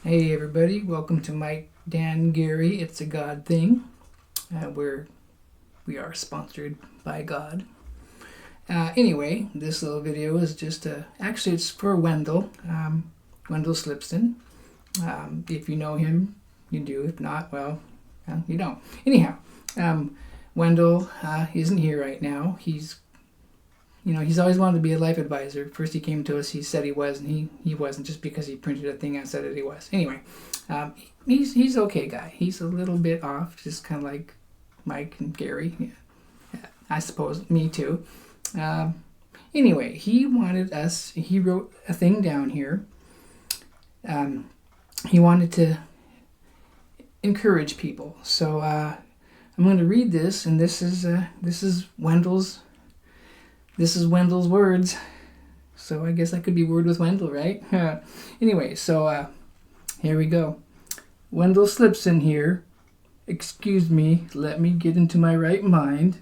Hey everybody, welcome to Mike, Dan, Gary. It's a God thing. Where we are sponsored by God. Anyway, this little video is just actually it's for Wendell, Wendell Slipston. If you know him, you do. If not, well, you don't. Anyhow, Wendell isn't here right now. He's always wanted to be a life advisor. First he came to us, he said he was, and he wasn't, just because he printed a thing and said that he was. Anyway, he's okay guy. He's a little bit off, just kind of like Mike and Gary. Yeah, I suppose me too. Anyway, he wrote a thing down here. He wanted to encourage people. So I'm going to read this, and this is Wendell's words. So I guess I could be word with Wendell, right? Anyway, so here we go. Wendell Slipson here. Excuse me, let me get into my right mind.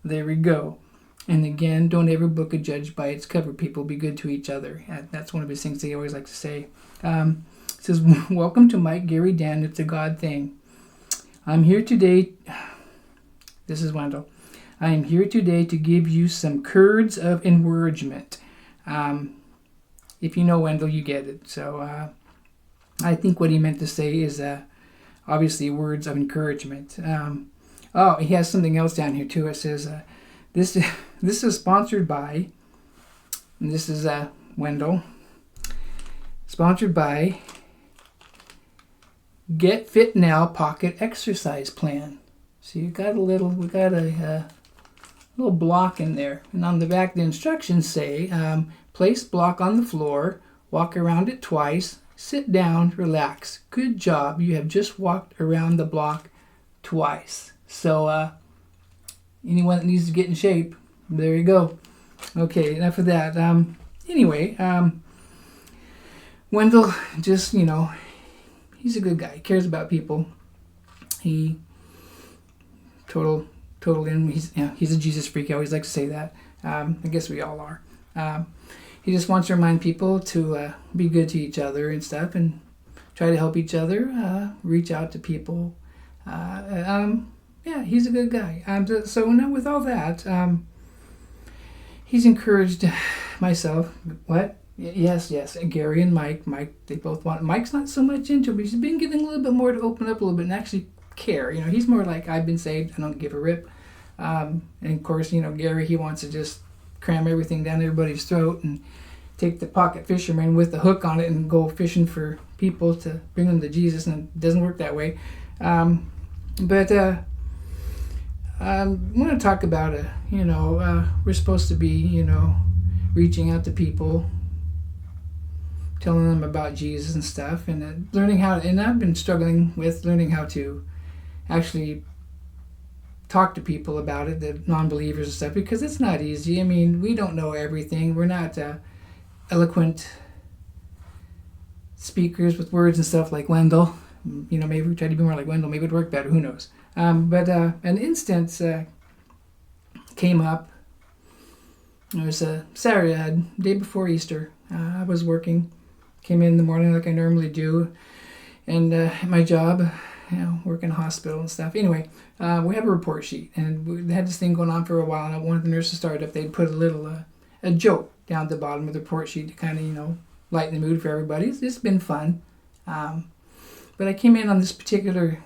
There we go. And again, don't ever book a judge by its cover, people. Be good to each other. That's one of his things that he always likes to say. It says, welcome to Mike, Gary, Dan. It's a God thing. I'm here today. This is Wendell. I am here today to give you some curds of encouragement. If you know Wendell, you get it. So I think what he meant to say is obviously words of encouragement. He has something else down here too. It says, this is sponsored by, and this is Wendell, sponsored by Get Fit Now Pocket Exercise Plan. So we got a little block in there, and on the back the instructions say, place block on the floor, walk around it twice, sit down, relax. Good job, you have just walked around the block twice. So anyone that needs to get in shape, there you go. Okay, enough of that. Anyway, Wendell, just, he's a good guy. He cares about people. He total in. He's a Jesus freak. I always like to say that. I guess we all are. He just wants to remind people to be good to each other and stuff, and try to help each other. Reach out to people. He's a good guy. So now with all that, he's encouraged myself. What? Yes. Gary and Mike, they both want. Mike's not so much into it, but he's been getting a little bit more to open up a little bit and actually care. He's more like, I've been saved, I don't give a rip. And of course, Gary, he wants to just cram everything down everybody's throat and take the pocket fisherman with the hook on it and go fishing for people to bring them to Jesus, and it doesn't work that way. But I want to talk about we're supposed to be, reaching out to people, telling them about Jesus and stuff, and learning how. And I've been struggling with learning how to actually talk to people about it, the non-believers and stuff, because it's not easy. I mean, we don't know everything. We're not eloquent speakers with words and stuff like Wendell. Maybe we try to be more like Wendell. Maybe it'd work better. Who knows? But an instance came up. It was a Saturday, day before Easter. I was working. Came in the morning like I normally do. And at my job, work in a hospital and stuff. Anyway, we have a report sheet, and we had this thing going on for a while, and one of the nurses started up. They'd put a little a joke down at the bottom of the report sheet to kind of, lighten the mood for everybody. It's been fun. But I came in on this particular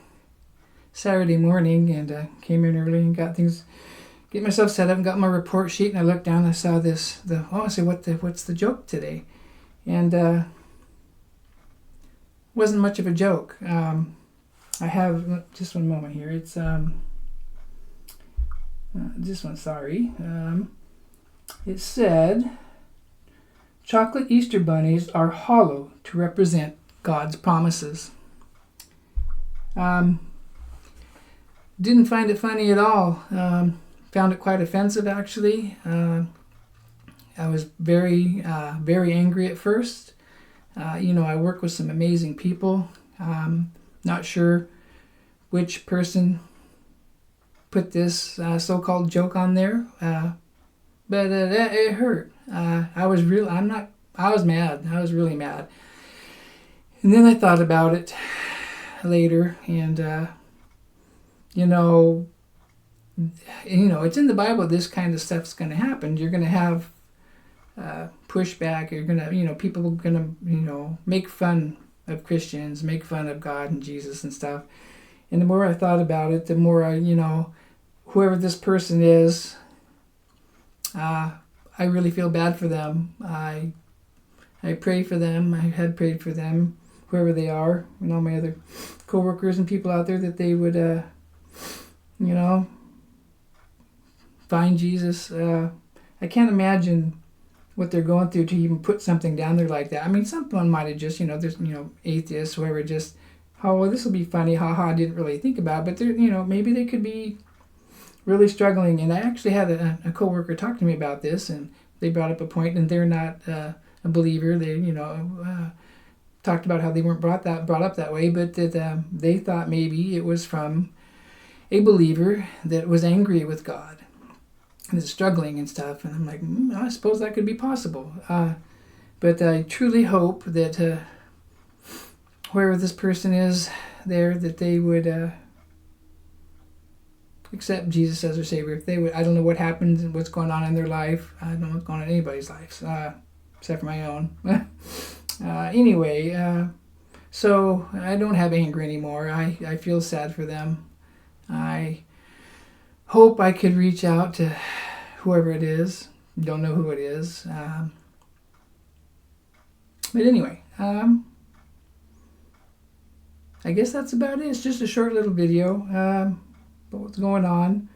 Saturday morning, and came in early and get myself set up and got my report sheet, and I looked down and I saw I said, what's the joke today? And wasn't much of a joke. I have just one moment here. It's this one. Sorry. It said, chocolate Easter bunnies are hollow to represent God's promises. Didn't find it funny at all. Found it quite offensive, actually. I was very angry at first. I work with some amazing people. Not sure which person put this so-called joke on there, but it hurt. I was mad. I was really mad. And then I thought about it later, and it's in the Bible. This kind of stuff's going to happen. You're going to have pushback. You're going to, people are going to, make fun of Christians, make fun of God and Jesus and stuff. And the more I thought about it, the more I, whoever this person is, I really feel bad for them. I pray for them. I had prayed for them, whoever they are, and all my other coworkers and people out there, that they would, find Jesus. I can't imagine what they're going through to even put something down there like that. I mean, someone might have just, there's, atheists, whoever, just, oh, well, this will be funny, haha, didn't really think about it. But they're, maybe they could be really struggling. And I actually had a coworker talk to me about this, and they brought up a point, and they're not a believer. They, talked about how they weren't brought up that way, but that they thought maybe it was from a believer that was angry with God and is struggling and stuff. And I'm like, I suppose that could be possible. But I truly hope that whoever this person is there, that they would accept Jesus as their Savior. If they would, I don't know what happens and what's going on in their life. I don't know what's going on in anybody's life, except for my own. Anyway, so I don't have anger anymore. I feel sad for them. I hope I could reach out to whoever it is. Don't know who it is. But anyway, I guess that's about it. It's just a short little video about what's going on.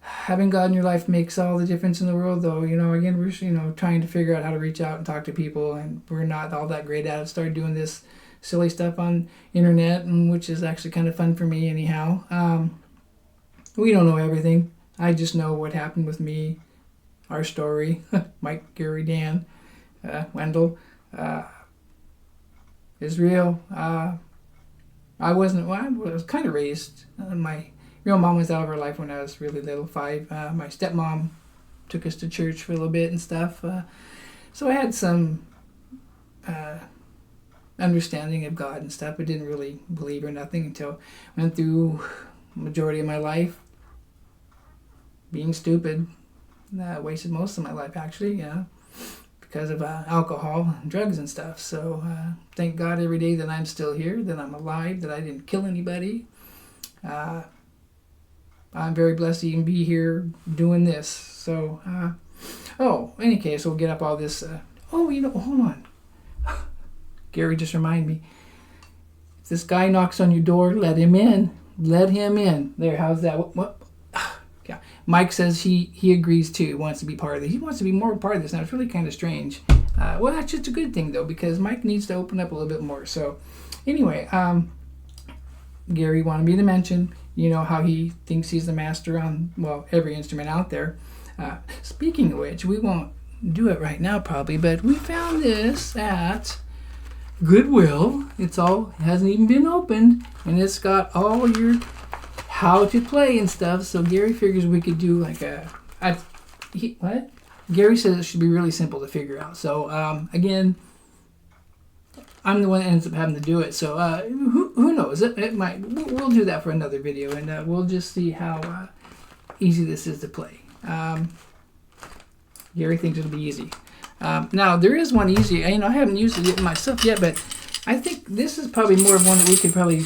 Having God in your life makes all the difference in the world, though. Again, we're trying to figure out how to reach out and talk to people, and we're not all that great at it. Started doing this silly stuff on internet, and which is actually kind of fun for me anyhow. We don't know everything. I just know what happened with me, our story, Mike, Gary, Dan, Wendell, is real. I was kind of raised. My real mom was out of our life when I was really little, 5. My stepmom took us to church for a little bit and stuff. So I had some understanding of God and stuff, but didn't really believe or nothing until I went through the majority of my life being stupid. Wasted most of my life, actually, because of alcohol and drugs and stuff. So thank God every day that I'm still here, that I'm alive, that I didn't kill anybody. I'm very blessed to even be here doing this. So, in any case, we'll get up all this. Hold on. Gary just reminded me. If this guy knocks on your door, let him in. Let him in. There, how's that? What? Yeah. Mike says he agrees too. He wants to be part of this. He wants to be more part of this. Now, it's really kind of strange. Well, that's just a good thing, though, because Mike needs to open up a little bit more. So, anyway, Gary wanted me to mention, how he thinks he's the master on, every instrument out there. Speaking of which, we won't do it right now probably, but we found this at Goodwill. It hasn't even been opened, and it's got all your how to play and stuff. So Gary figures we could do like what? Gary says it should be really simple to figure out. So again, I'm the one that ends up having to do it. So who knows? It might. We'll do that for another video, and we'll just see how easy this is to play. Gary thinks it'll be easy. Now there is one easy. I haven't used it myself yet, but I think this is probably more of one that we could probably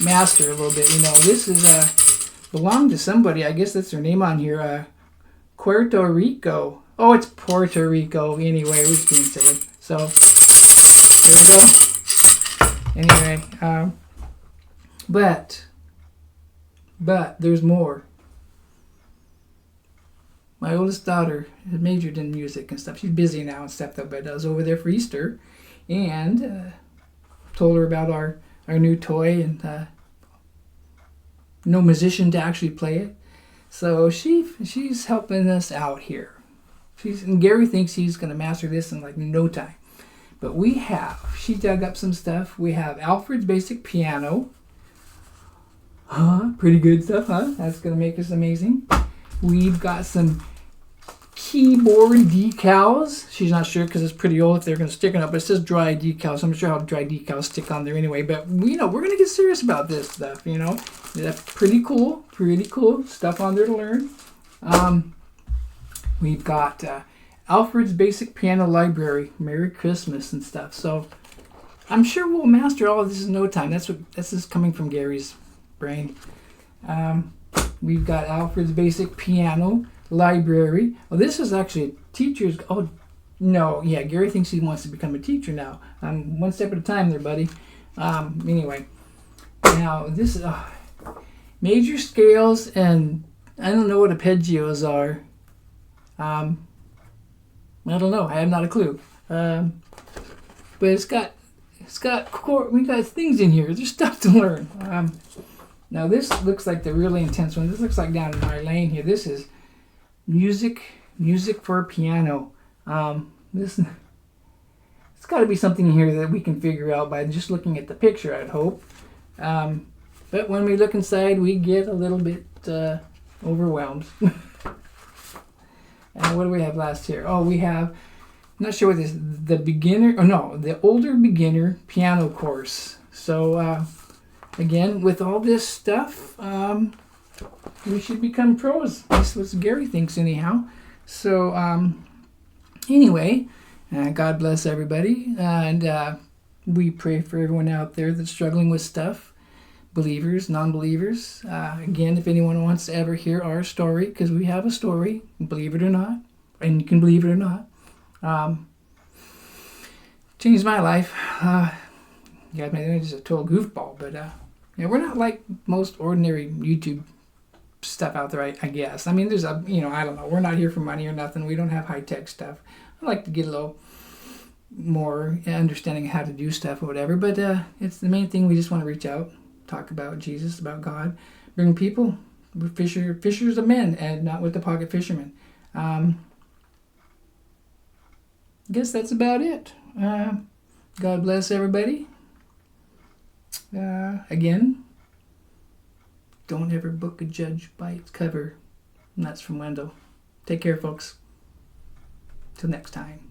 master a little bit. This is belonged to somebody. I guess that's their name on here. Puerto Rico. Oh, it's Puerto Rico. Anyway, we're being silly. So there we go. Anyway, but there's more. My oldest daughter majored in music and stuff. She's busy now and stuff, though, but I was over there for Easter and told her about our new toy, and no musician to actually play it. So she's helping us out here. And Gary thinks he's going to master this in like no time. But she dug up some stuff. We have Alfred's Basic Piano. Pretty good stuff, huh? That's going to make us amazing. We've got some keyboard decals. She's not sure because it's pretty old if they're going to stick it up, but it says dry decals. I'm not sure how dry decals stick on there anyway, but we're going to get serious about this stuff, That's pretty cool stuff on there to learn. We've got Alfred's Basic Piano Library, Merry Christmas and stuff. So I'm sure we'll master all of this in no time. This is coming from Gary's brain. We've got Alfred's Basic Piano Library. Well, this is actually a teacher's. Oh, no, yeah, Gary thinks he wants to become a teacher now. One step at a time there, buddy. Anyway, now this is major scales, and I don't know what arpeggios are. I don't know. I have not a clue. But we got things in here. There's stuff to learn. Now this looks like the really intense one. This looks like down in my lane here. This is music for piano. It's got to be something here that we can figure out by just looking at the picture, I'd hope. But when we look inside, we get a little bit overwhelmed. And what do we have last here? Oh, we have, I'm not sure what this is, the older beginner piano course. So, again, with all this stuff, we should become pros. That's what Gary thinks anyhow. So, anyway, God bless everybody. And we pray for everyone out there that's struggling with stuff. Believers, non-believers. Again, if anyone wants to ever hear our story, because we have a story, believe it or not, and you can believe it or not, changed my life. Yeah, maybe just a total goofball, but we're not like most ordinary YouTube stuff out there, I guess. I mean, there's I don't know. We're not here for money or nothing. We don't have high-tech stuff. I like to get a little more understanding of how to do stuff or whatever, but it's the main thing. We just want to reach out, talk about Jesus, about God, bring people, fishers of men, and not with the pocket fishermen. I guess that's about it. God bless everybody. Again, don't ever book a judge by its cover. And that's from Wendell. Take care, folks. Till next time.